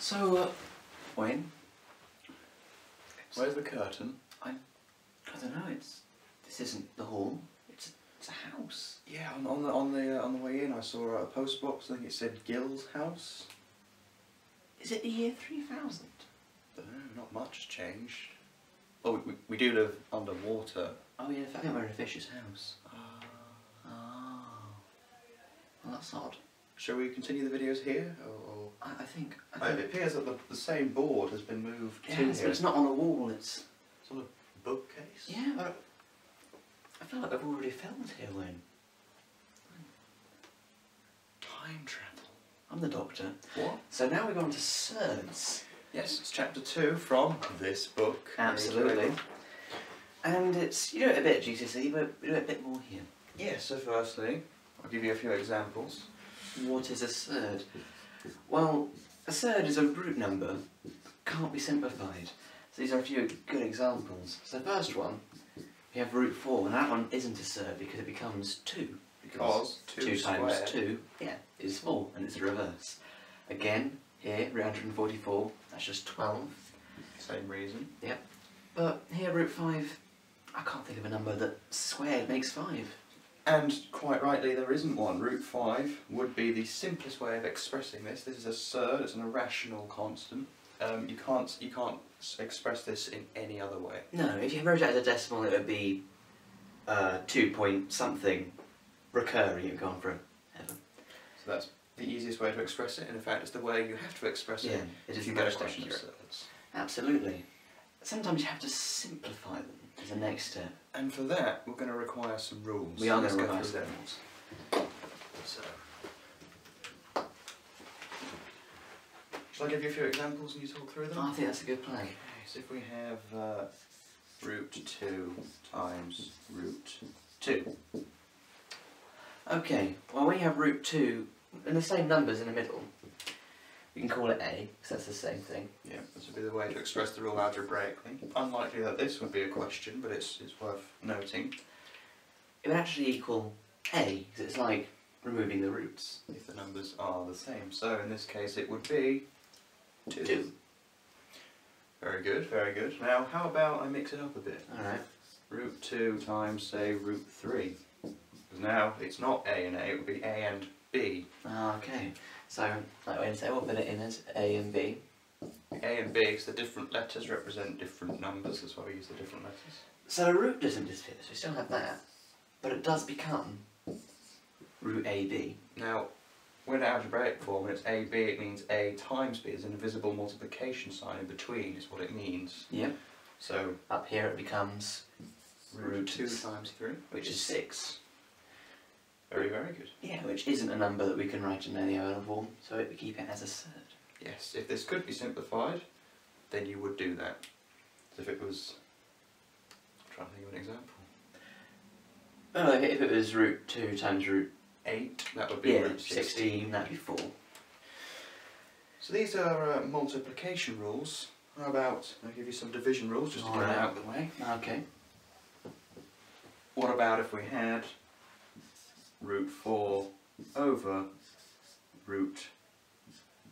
So, Wayne? Where's the curtain? I don't know. This isn't the hall. It's a house. Yeah, on the way in, I saw a post box. I think it said Gill's house. Is it the year 3000? Don't know. Not much has changed. Oh, we do live underwater. Oh yeah, I think we're in a fish's house. Oh. Well, that's odd. Shall we continue the videos here, or? I think. It appears that the same board has been moved to here. So it's not on a wall. It's on a bookcase. Yeah, but I feel like I've already filmed here, Wayne. Time travel. I'm the Doctor. What? So now we're going to Surds. Yes, it's chapter 2 from this book. Absolutely. And it's, you do it a bit at GCSE, but we do it a bit more here. Yes, so firstly, I'll give you a few examples. What is a surd? Well, a surd is a root number that can't be simplified. So these are a few good examples. So the first one, we have root 4, and that one isn't a surd because it becomes 2. Because 2 times 2, is 4, and it's the reverse. Again, here, root 144, that's just 12. Same reason. Yep. But here, root 5, I can't think of a number that squared makes 5. And quite rightly, there isn't one. Root 5 would be the simplest way of expressing this. This is a surd, it's an irrational constant. You can't express this in any other way. No, if you wrote it as a decimal, it would be 2 point something recurring. You've gone for heaven. So that's the easiest way to express it, and in fact it's the way you have to express it if you get a question of surds. Absolutely. Sometimes you have to simplify them as the next step. And for that, we're going to require some rules. We are going to require some rules. So, shall I give you a few examples and you talk through them? I think that's a good plan. Okay, so if we have root 2 times root 2. Okay, well when you have root 2 and the same numbers in the middle, we can call it A, because that's the same thing. Yeah, this would be the way to express the rule algebraically. Unlikely that this would be a question, but it's worth noting. It would actually equal A, because it's like removing the roots. If the numbers are the same. So in this case it would be 2. 2. Very good, very good. Now how about I mix it up a bit? Alright. Root 2 times, say, root 3. Because now it's not A and A, it would be A and B. Okay. So, like Wayne said, we'll put it in as A and B. A and B, because the different letters represent different numbers, that's why we use the different letters. So the root doesn't disappear, so we still have that. But it does become root AB. Now, when algebraic form, when it's AB, it means A times B. There's an invisible multiplication sign in between, is what it means. Yep. So, up here it becomes root 2 times 3. Which is 6. Very, very good. Yeah, which isn't a number that we can write in any other form, so we keep it as a surd. Yes, if this could be simplified, then you would do that. So if it was... I'm trying to think of an example. Oh, if it was root 2 times root 8, that would be root 16, that'd be 4. So these are multiplication rules. How about, I'll give you some division rules just to get it out of the way. Okay. What about if we had root 4 over root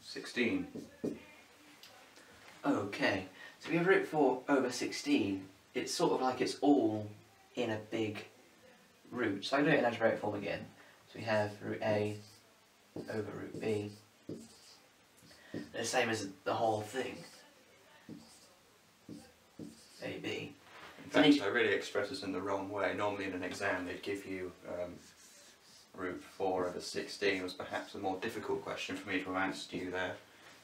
16? Okay, so we have root 4 over 16. It's sort of like it's all in a big root. So I can do it in algebraic form again. So we have root A over root B. The same as the whole thing. AB. In fact, I really express this in the wrong way. Normally in an exam they'd give you root 4 over 16 was perhaps a more difficult question for me to have answered you there,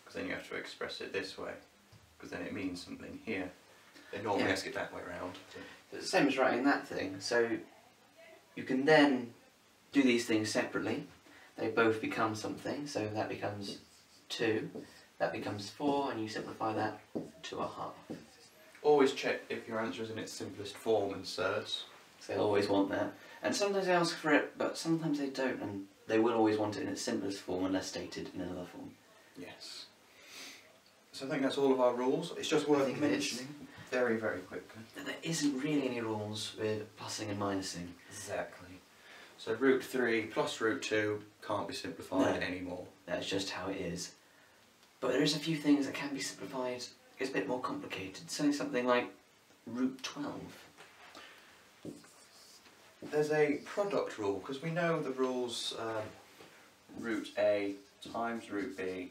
because then you have to express it this way, because then it means something here. They normally ask it that way around. It's the same as writing that thing, so you can then do these things separately. They both become something, so that becomes 2, that becomes 4, and you simplify that to a half. Always check if your answer is in its simplest form in surds. So they'll always want that. And sometimes they ask for it, but sometimes they don't, and they will always want it in its simplest form unless stated in another form. Yes. So I think that's all of our rules. It's just worth mentioning very, very quickly. There isn't really any rules with plussing and minusing. Exactly. So root 3 plus root 2 can't be simplified anymore. That's just how it is. But there is a few things that can be simplified. It's a bit more complicated. Say something like root 12. There's a product rule, because we know the rules root A times root B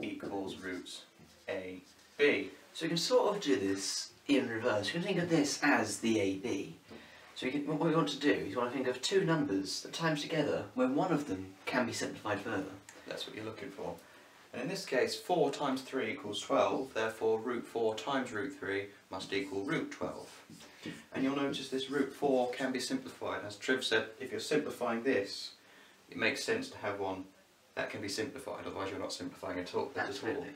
equals root AB. So we can sort of do this in reverse. We can think of this as the AB. So what we want to do is we want to think of two numbers that times together where one of them can be simplified further. That's what you're looking for. And in this case, 4 times 3 equals 12, therefore root 4 times root 3 must equal root 12. And you'll notice this root 4 can be simplified. As Triv said, if you're simplifying this, it makes sense to have one that can be simplified, otherwise you're not simplifying at all. Absolutely.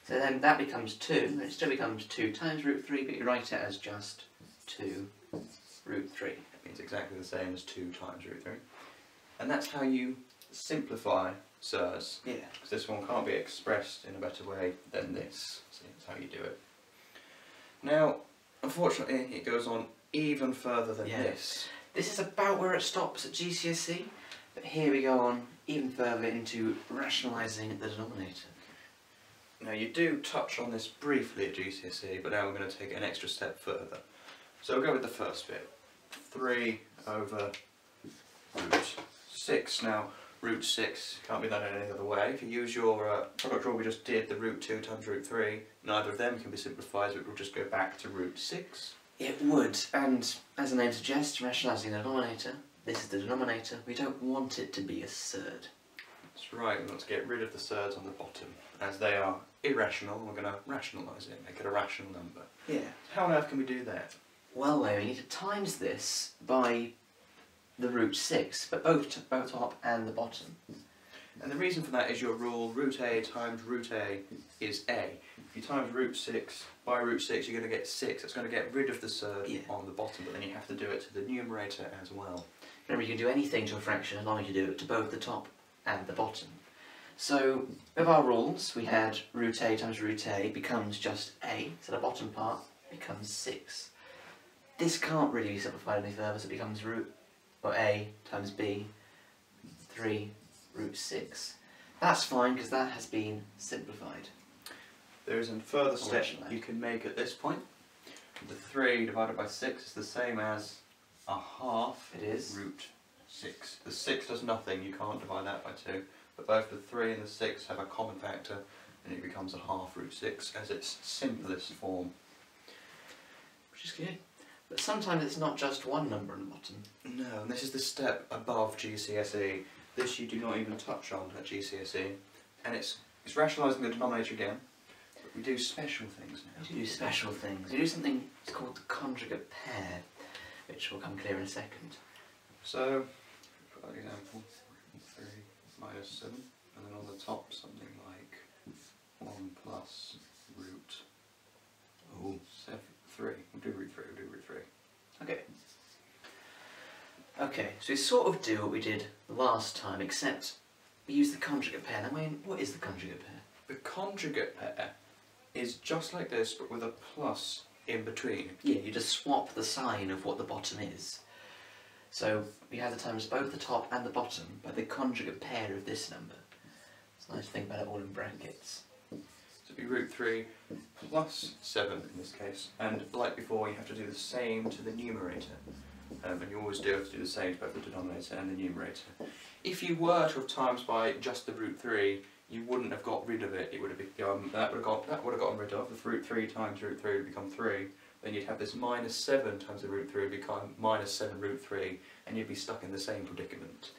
So then that becomes 2, and it still becomes 2 times root 3, but you write it as just 2 root 3. It means exactly the same as 2 times root 3. And that's how you simplify Surds. Yeah. Because this one can't be expressed in a better way than this. So that's how you do it. Now, unfortunately, it goes on even further than this. This is about where it stops at GCSE, but here we go on even further into rationalising the denominator. Now, you do touch on this briefly at GCSE, but now we're going to take it an extra step further. So we'll go with the first bit. 3 over root 6. Now, root 6 can't be done in any other way. If you use your product rule we just did, the root 2 times root 3, neither of them can be simplified, so it will just go back to root 6. It would, and as the name suggests, rationalising the denominator, this is the denominator, we don't want it to be a surd. That's right, we want to get rid of the surds on the bottom. As they are irrational, we're going to rationalise it, make it a rational number. Yeah. How on earth can we do that? Well, we need to times this by the root 6, but both top and the bottom. And the reason for that is your rule, root A times root A is A. If you times root 6 by root 6, you're going to get 6. It's going to get rid of the surd on the bottom, but then you have to do it to the numerator as well. Remember, you can do anything to a fraction as long as you do it to both the top and the bottom. So, with our rules, we had root A times root A becomes just A, so the bottom part becomes 6. This can't really be simplified any further, so it becomes A times B, 3 root 6. That's fine because that has been simplified. There is a further step you can make at this point. The 3 divided by 6 is the same as a half root 6. The 6 does nothing, you can't divide that by 2, but both the 3 and the 6 have a common factor and it becomes a half root 6 as its simplest form. Which is good. But sometimes it's not just one number on the bottom. No, and this is the step above GCSE. This you do not even touch on at GCSE. And it's rationalising the denominator again, but we do special things now. We do special things. We do something called the conjugate pair, which will come clear in a second. So, for example, 3 minus 7, and then on the top something like 1 plus root 3. We'll do root 3, we'll do root 3. Okay. Okay, so we sort of do what we did last time, except we use the conjugate pair. Now, Wayne, what is the conjugate pair? The conjugate pair is just like this, but with a plus in between. Yeah, you just swap the sign of what the bottom is. So we have to times both the top and the bottom by the conjugate pair of this number. It's nice to think about it all in brackets. So it'd be root 3 plus 7 in this case, and like before you have to do the same to the numerator, and you always do have to do the same to both the denominator and the numerator. If you were to have times by just the root 3, you wouldn't have got rid of it. It would have become, that would have gotten rid of. The root 3 times root 3 would become 3. Then you'd have this minus 7 times the root 3 would become minus 7 root 3, and you'd be stuck in the same predicament.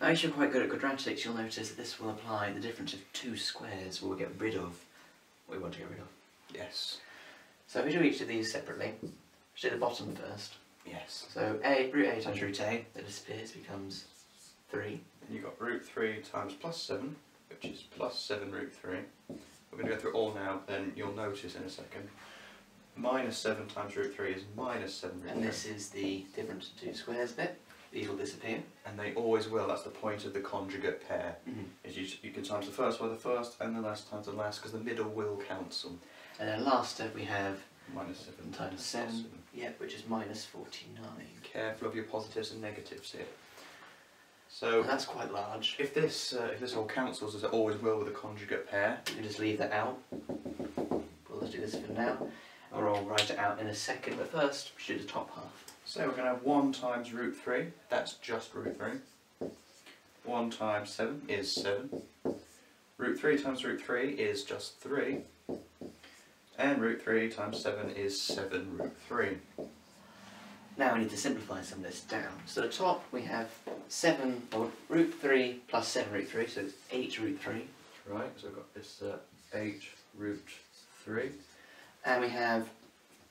Now, if you're quite good at quadratics, you'll notice that this will apply the difference of 2 squares will get rid of what we want to get rid of. Yes. So we do each of these separately. Let's do the bottom first. Yes. So root A times root A, that disappears, becomes 3. Then you've got root 3 times plus 7, which is plus 7 root 3. We're going to go through it all now, then you'll notice in a second. Minus 7 times root 3 is minus 7 root 3. And this is the difference of 2 squares bit. These will disappear. And they always will, that's the point of the conjugate pair. Is you can times the first by the first and the last times the last, because the middle will cancel. And then last step we have minus 7 times 7, yep, which is minus 49. Careful of your positives and negatives here. So and that's quite large. if this all cancels as it always will with a conjugate pair, You can just leave that out. We'll just do this for now, or I'll write it out in a second, but first we should do the top half. so we're going to have 1 times root 3, that's just root 3. 1 times 7 is 7. Root 3 times root 3 is just 3. And root 3 times 7 is 7 root 3. Now we need to simplify some of this down. So at the top we have 7, or root 3 plus 7 root 3, so it's 8 root 3. Right, so we've got this 8 root 3. And we have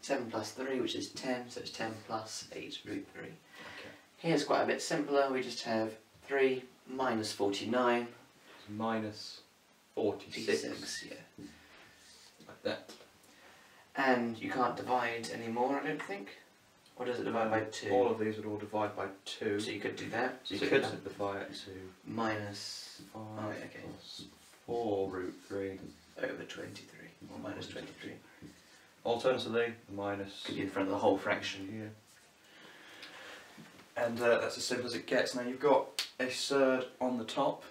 7 plus 3, which is 10, so it's 10 plus 8 root 3. Okay. Here's quite a bit simpler, we just have 3 minus 49. It's minus 46. Yeah. Like that. And you can't divide anymore, I don't think. Or does it divide by 2? All of these would all divide by 2. So you could do that. So you could simplify it to minus 5 okay. plus 4 root 3 over 23, or minus 23. Alternatively, minus Could be in front of the whole fraction. here. And that's as simple as it gets. Now you've got a surd on the top.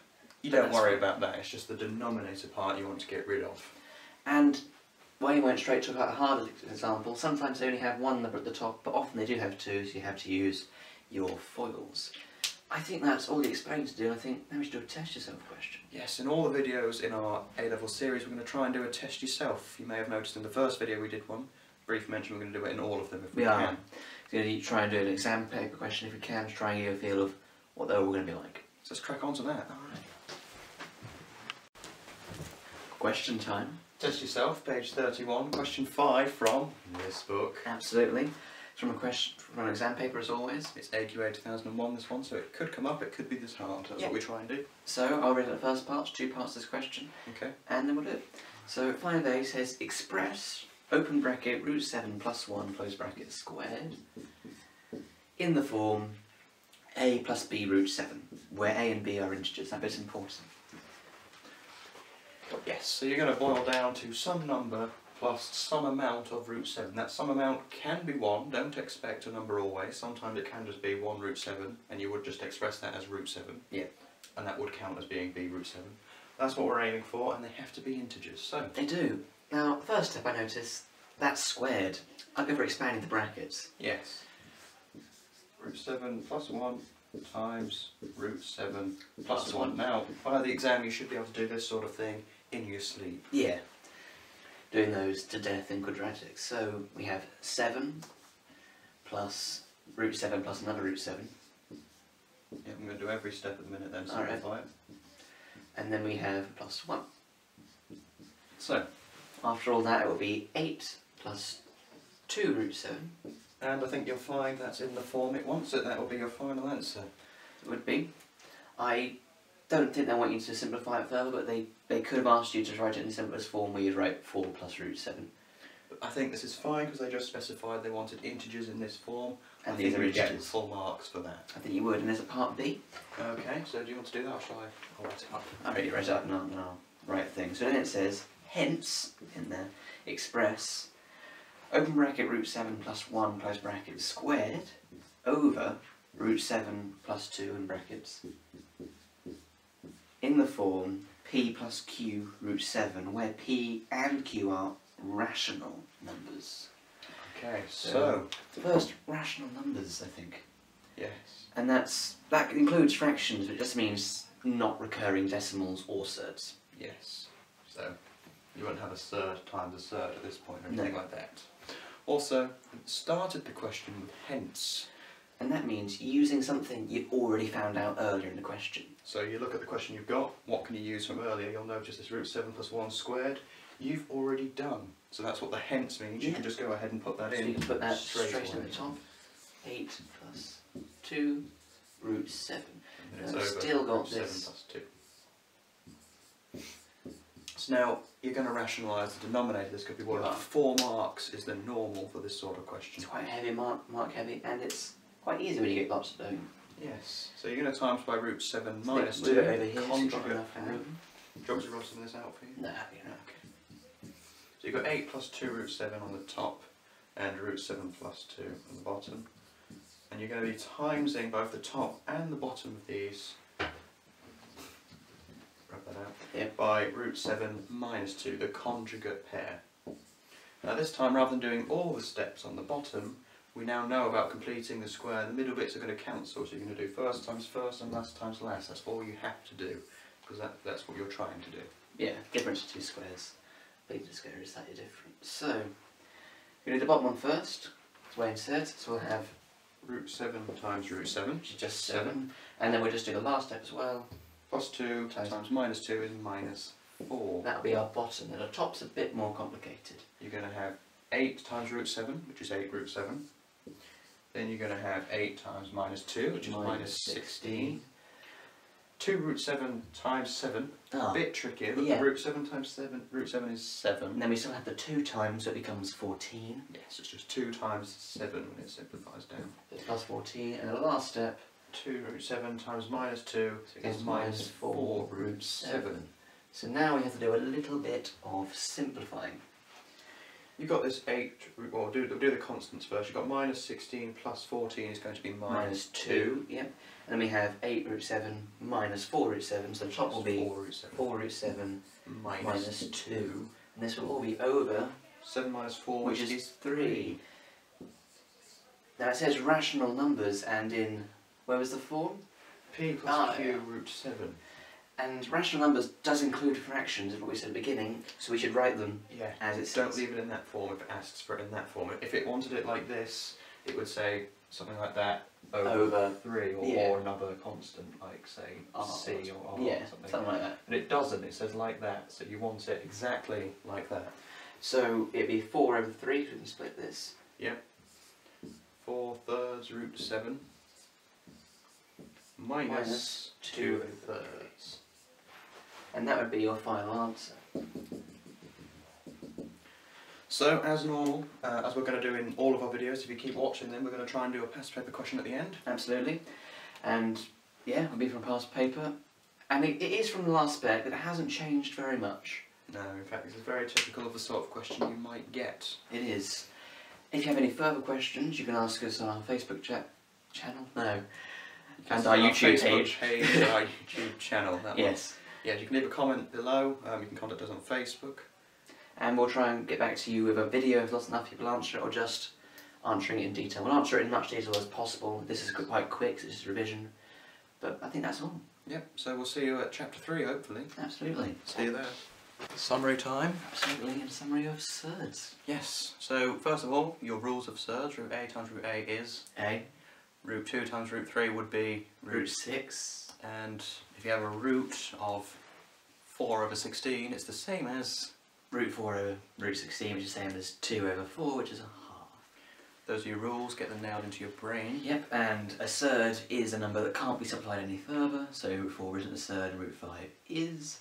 You don't That's worry fine. about that, it's just the denominator part you want to get rid of. And when you went straight to a harder example, sometimes they only have one number at the top, but often they do have 2, so you have to use your foils. I think that's all you explained to do. I think now we should do a test yourself question. Yes, in all the videos in our A-level series we're going to try and do a test yourself. You may have noticed in the first video we did one. Brief mention, we're going to do it in all of them if we can. We're going to try and do an exam paper question if we can, to try and give you a feel of what they're all going to be like. So let's crack on to that. Alright. Question time. Test yourself, page 31, question 5 from this book. Absolutely. It's from a question from an exam paper as always. It's AQA 2001 this one, so it could come up, it could be this hard. That's Yeah. what we try and do. So I'll read out the first part, 2 parts of this question, Okay. and then we'll do it. So 5A says express, open bracket, root 7 plus 1, close bracket, squared, in the form a plus b root 7, where a and b are integers. That bit's important. Yes, so you're going to boil down to some number plus some amount of root 7. That some amount can be 1, don't expect a number always. Sometimes it can just be 1 root 7, and you would just express that as root 7. Yeah. And that would count as being b root 7. That's what we're aiming for, and they have to be integers. So They do. Now, first step I notice, that's squared. I'll go for expanding the brackets. yes, root 7 plus 1 times root 7 plus 1. Now, by the exam you should be able to do this sort of thing in your sleep. Yeah. Doing those to death in quadratics. So we have 7 plus root 7 plus another root 7. Yeah, I'm going to do every step at the minute then, Alright. simplify it. And then we have plus 1. So, After all that, it will be 8 plus 2 root 7. and I think you'll find that's in the form it wants it. That will be your final answer. It would be. I don't think they want you to simplify it further, but they could have asked you to write it in the simplest form where you'd write 4 plus root 7. But I think this is fine because they just specified they wanted integers in this form. And I these think are we get integers. full marks for that. I think you would. And there's a part B. Okay, so do you want to do that or shall I write it up? I already wrote it up and I'll write things. So then it says, hence, in there, express, open bracket root 7 plus 1 close bracket squared over root 7 plus 2 in brackets in the form p plus q root 7, where p and q are rational numbers. Okay, so First, rational numbers, I think. yes. And that includes fractions, but it just means not recurring decimals or surds. Yes. So you won't have a surd times a surd at this point or anything No. like that. Also, it started the question with hence. And that means using something you've already found out earlier in the question. So you look at the question you've got, what can you use from earlier? You'll notice this root 7 plus 1 squared, you've already done. So that's what the hence means. You Yeah. can just go ahead and put that So in. you can put that straight straight away. in the top. 8 plus 2 root 7. And it's I've over still got root 7 this. plus 2. So now you're going to rationalise the denominator. This could be what, You are. 4 marks is the normal for this sort of question. It's quite heavy, mark heavy, and it's quite easy when you get lots of doing. Yes. So you're going to times by root 7 So minus move 2. it over here, so you've got Conjugate enough pair. room. Do you want me to rub some of this out for you? No, you know. Okay. So you've got 8 plus 2 root 7 on the top and root 7 plus 2 on the bottom. And you're going to be timesing both the top and the bottom of these Yep. by root 7 minus 2, the conjugate pair. Now this time, rather than doing all the steps on the bottom, we now know about completing the square. The middle bits are going to cancel, so you're going to do first times first and last times last. That's all you have to do, because that's what you're trying to do. Yeah, difference of two squares. But the square is slightly different. So, we're going to do the bottom one first. That's way inserted. So we'll have root 7 times root 7, which is just 7. And then we'll just do the last step as well. Plus 2 times minus 2 is minus 4. That'll be our bottom. And the top's a bit more complicated. You're going to have 8 times root 7, which is 8 root 7. Then you're going to have 8 times minus 2, which is minus 16. 2 root 7 times 7, a bit trickier, but root 7 times 7, root 7 is 7. And then we still have the 2 times, so it becomes 14. Yes, it's just 2 times 7 when it simplifies down. So it's plus 14, and the last step, 2 root 7 times minus 2 is minus 4 root 7. So now we have to do a little bit of simplifying. You've got this 8, well do the constants first. You've got minus 16 plus 14 is going to be minus 2. Yep. And then we have 8 root 7 minus 4 root 7, so the top will be 4 root 7 minus 2. And this will all be over 7 minus 4, which is 3. Now it says rational numbers, and in, where was the form? P plus Q root 7. And rational numbers does include fractions, is what we said at the beginning, so we should write them as it says. Don't leave it in that form if it asks for it in that form. If it wanted it like this, it would say something like that over 3 or another constant, like say C or R or something like that. But it doesn't, it says like that, so you want it exactly like that. So it'd be 4 over 3, so we can split this. Yep. 4 thirds root 7 minus 2 thirds. And that would be your final answer. So, as normal, as we're going to do in all of our videos, if you keep watching them, we're going to try and do a past paper question at the end. Absolutely. And yeah, it'll be from past paper. And it is from the last spec, but it hasn't changed very much. No, in fact, this is very typical of the sort of question you might get. It is. If you have any further questions, you can ask us on our Facebook channel. No. And our YouTube page. And our YouTube channel. Yes. Yeah, you can leave a comment below. You can contact us on Facebook. And we'll try and get back to you with a video if not enough people answer it, or just answering it in detail. We'll answer it in much detail as possible. This is quite quick, so this is revision. But I think that's all. Yep, so we'll see you at chapter 3, hopefully. Absolutely. See you there. Summary time. Absolutely, and summary of surds. Yes, so first of all, your rules of surds. Root A times root A is A. Root 2 times root 3 would be root 6. And if you have a root of 4 over 16, it's the same as root 4 over root 16, which is the same as 2 over 4, which is a half. Those are your rules, get them nailed into your brain. Yep, and a surd is a number that can't be simplified any further, so root 4 isn't a surd and root 5 is.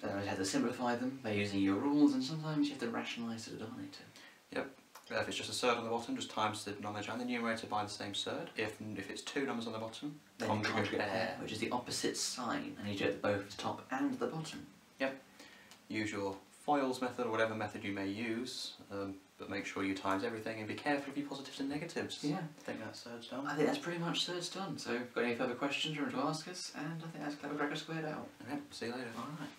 So you have to simplify them by using your rules, and sometimes you have to rationalise the denominator. Yep. If it's just a surd on the bottom, just times the denominator and the numerator by the same surd. If it's 2 numbers on the bottom, then conjugate pair, which is the opposite sign, and you do it both the top and the bottom. Yep. Use your foils method or whatever method you may use, but make sure you times everything and be careful of your positives and negatives. Yeah. I think that's surds done. I think that's pretty much surds done. So if you've got any further questions you want to ask us, and I think that's Clever Cracker squared out. Yep, see you later. Alright.